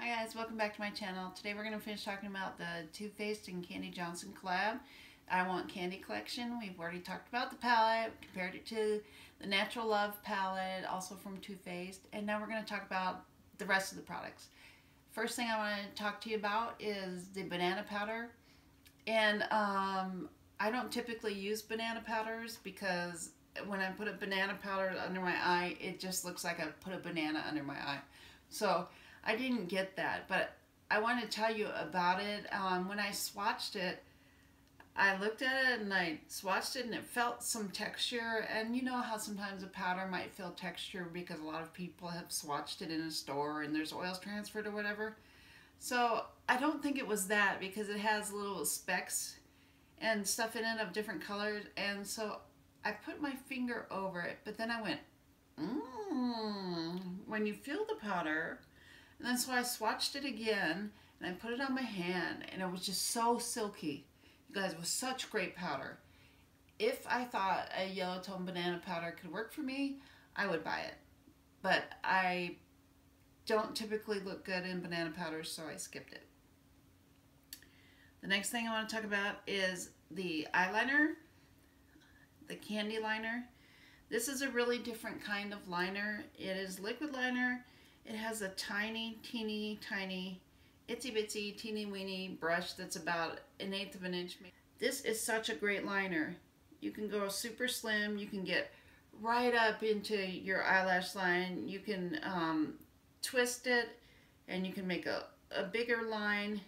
Hi guys, welcome back to my channel. Today we're going to finish talking about the Too Faced and Kandee Johnson collab. I Want Kandee collection. We've already talked about the palette, compared it to the Natural Love palette, also from Too Faced, and now we're going to talk about the rest of the products. First thing I want to talk to you about is the banana powder. And I don't typically use banana powders because when I put a banana powder under my eye, it just looks like I put a banana under my eye. So I didn't get that, but I want to tell you about it. When I swatched it, I looked at it and I swatched it and it felt some texture. And you know how sometimes a powder might feel texture because a lot of people have swatched it in a store and there's oils transferred or whatever. So I don't think it was that because it has little specks and stuff in it of different colors. And so I put my finger over it, but then I went, when you feel the powder. And then so I swatched it again and I put it on my hand and it was just so silky. You guys, it was such great powder. If I thought a yellow tone banana powder could work for me, I would buy it. But I don't typically look good in banana powders, so I skipped it. The next thing I want to talk about is the eyeliner, the Kandee liner. This is a really different kind of liner. It is liquid liner. It has a tiny, teeny, tiny, itsy bitsy, teeny weeny brush that's about 1/8 of an inch. This is such a great liner. You can go super slim. You can get right up into your eyelash line. You can twist it and you can make a bigger line.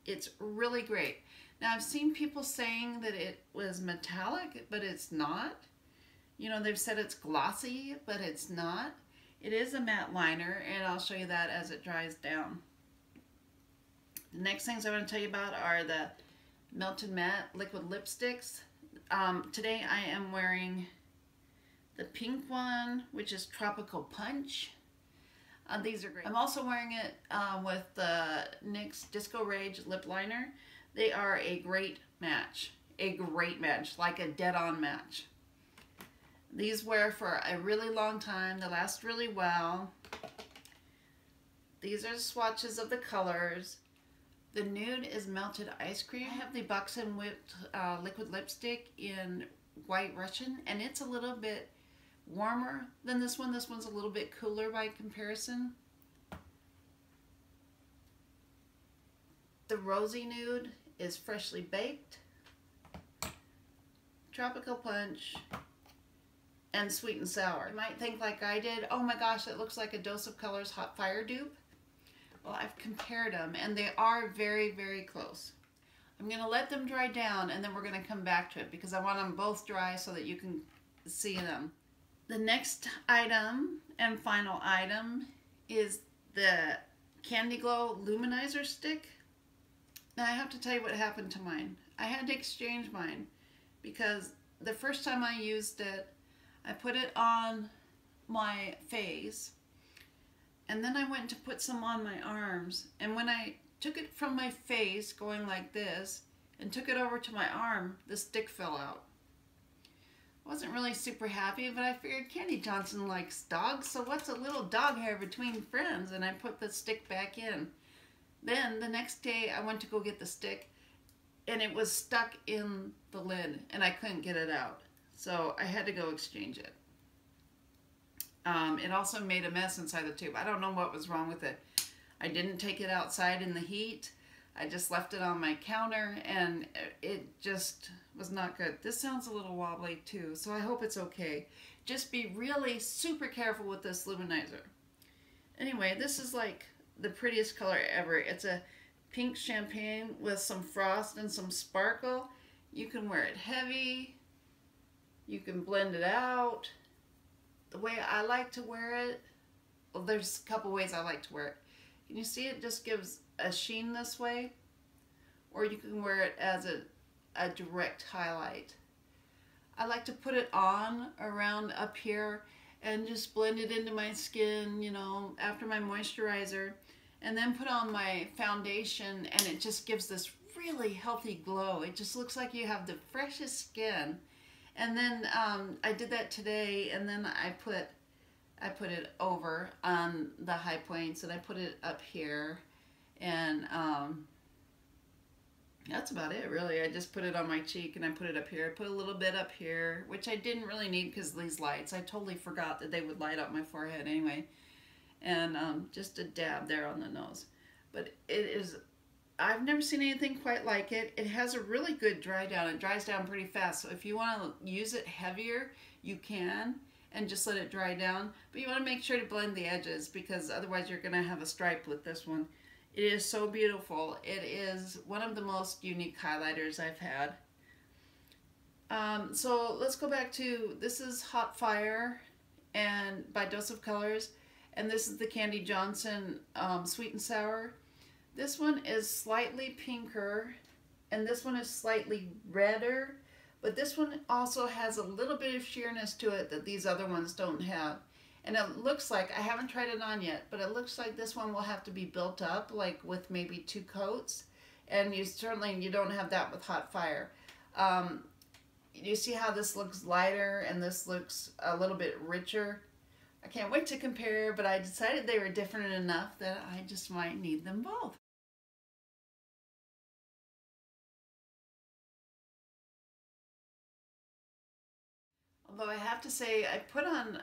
It's really great. Now I've seen people saying that it was metallic, but it's not. You know, they've said it's glossy, but it's not. It is a matte liner, and I'll show you that as it dries down. The next things I want to tell you about are the Melted Matte Liquid Lipsticks. Today I am wearing the pink one, which is Tropical Punch. These are great. I'm also wearing it with the NYX Disco Rage Lip Liner. They are a great match. A great match, like a dead-on match. These wear for a really long time. They last really well. These are swatches of the colors. The nude is Melted Ice Cream. I have the Bucks and Whipped liquid lipstick in White Russian, and it's a little bit warmer than this one. This one's a little bit cooler by comparison. The Rosy Nude is Freshly Baked, Tropical Punch, and Sweet and Sour. You might think like I did, oh my gosh, it looks like a Dose of Colors Hot Fire dupe. Well, I've compared them and they are very, very close. I'm going to let them dry down and then we're going to come back to it because I want them both dry so that you can see them. The next item and final item is the Kandee Glow Luminizer Stick. Now I have to tell you what happened to mine. I had to exchange mine because the first time I used it, I put it on my face and then I went to put some on my arms, and when I took it from my face going like this and took it over to my arm, the stick fell out. I wasn't really super happy, but I figured Kandee Johnson likes dogs, so what's a little dog hair between friends, and I put the stick back in. Then the next day I went to go get the stick and it was stuck in the lid and I couldn't get it out. So I had to go exchange it. It also made a mess inside the tube. I don't know what was wrong with it. I didn't take it outside in the heat. I just left it on my counter and it just was not good. This sounds a little wobbly too, so I hope it's okay. Just be really super careful with this luminizer. Anyway, this is like the prettiest color ever. It's a pink champagne with some frost and some sparkle. You can wear it heavy. You can blend it out. The way I like to wear it, well, there's a couple ways I like to wear it. Can you see it just gives a sheen this way? Or you can wear it as a direct highlight. I like to put it on around up here and just blend it into my skin, you know, after my moisturizer, and then put on my foundation, and it just gives this really healthy glow. It just looks like you have the freshest skin. And then I did that today, and then I put I put it over on the high points, and I put it up here, and that's about it, really. I just put it on my cheek, and I put it up here. I put a little bit up here, which I didn't really need because of these lights. I totally forgot that they would light up my forehead anyway. And just a dab there on the nose. But it is, I've never seen anything quite like it. It has a really good dry down. It dries down pretty fast. So if you want to use it heavier, you can, and just let it dry down. But you want to make sure to blend the edges, because otherwise you're going to have a stripe with this one. It is so beautiful. It is one of the most unique highlighters I've had. So let's go back to, this is Hot Fire and by Dose of Colors, and this is the Kandee Johnson Sweet and Sour. This one is slightly pinker, and this one is slightly redder, but this one also has a little bit of sheerness to it that these other ones don't have. And it looks like, I haven't tried it on yet, but it looks like this one will have to be built up, like with maybe 2 coats. And you don't have that with Hot Fire. You see how this looks lighter and this looks a little bit richer? I can't wait to compare, but I decided they were different enough that I just might need them both. Although I have to say, I put on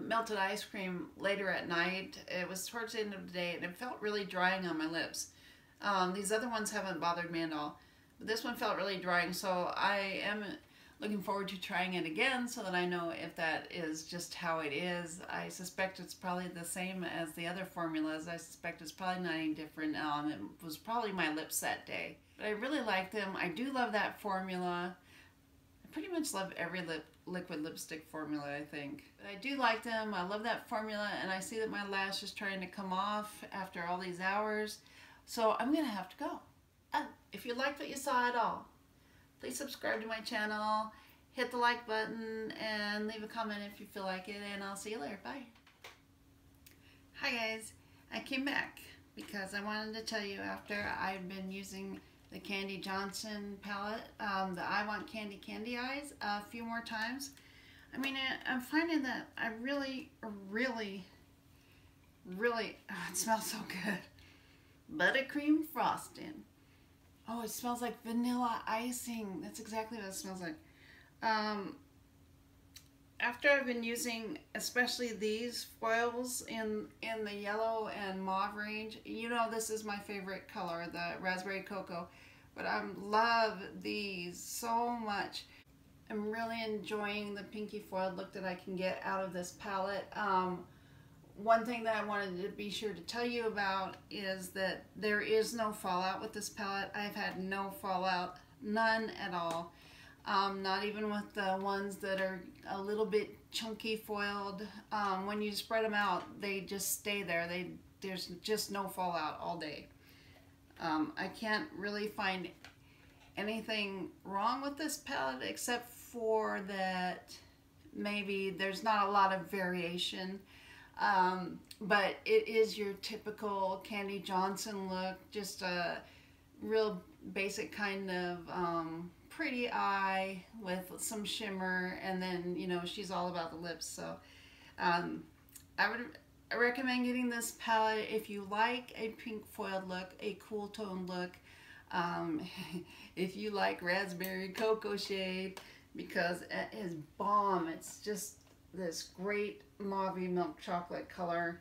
melted ice cream later at night. It was towards the end of the day, and it felt really drying on my lips. These other ones haven't bothered me at all. But this one felt really drying, so I am looking forward to trying it again so that I know if that is just how it is. I suspect it's probably the same as the other formulas. I suspect it's probably not any different. It was probably my lips that day. But I really like them. I do love that formula. I pretty much love every liquid lipstick formula, I think. But I do like them. I love that formula, and I see that my lash is trying to come off after all these hours. So I'm going to have to go. If you liked what you saw at all, please subscribe to my channel, hit the like button, and leave a comment if you feel like it, and I'll see you later. Bye. Hi guys. I came back because I wanted to tell you, after I've been using the Kandee Johnson palette, the I Want Candy Eyes, a few more times. I mean, I'm finding that I really, it smells so good. Buttercream frosting. Oh, it smells like vanilla icing. That's exactly what it smells like. After I've been using especially these foils in the yellow and mauve range, you know this is my favorite color, the raspberry cocoa, but I love these so much. I'm really enjoying the pinky foiled look that I can get out of this palette. One thing that I wanted to be sure to tell you about is that there is no fallout with this palette. I've had no fallout, none at all. Not even with the ones that are a little bit chunky foiled. When you spread them out, they just stay there. There's just no fallout all day. I can't really find anything wrong with this palette except for that maybe there's not a lot of variation. But it is your typical Kandee Johnson look, just a real basic kind of pretty eye with some shimmer, and then, you know, she's all about the lips. So I would recommend getting this palette if you like a pink foiled look, a cool tone look, if you like raspberry cocoa shade, because it is bomb. It's just this great mauve milk chocolate color.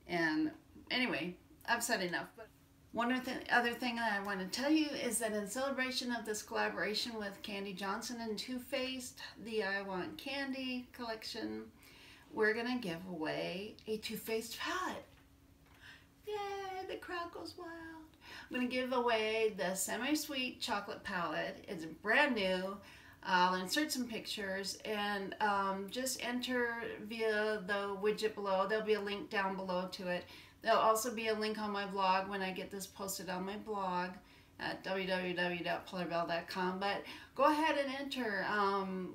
And anyway, I've said enough. But one other thing that I want to tell you is that in celebration of this collaboration with Kandee Johnson and Too Faced, the I Want Candy collection, we're going to give away a Too Faced palette. Yay, the crowd goes wild. I'm going to give away the Semi-Sweet Chocolate Palette. It's brand new. I'll insert some pictures, and just enter via the widget below. There'll be a link down below to it. There'll also be a link on my blog when I get this posted on my blog at www.polarbelle.com. But go ahead and enter.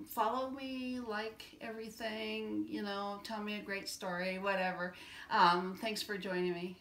Follow me, like everything, you know, tell me a great story, whatever. Thanks for joining me.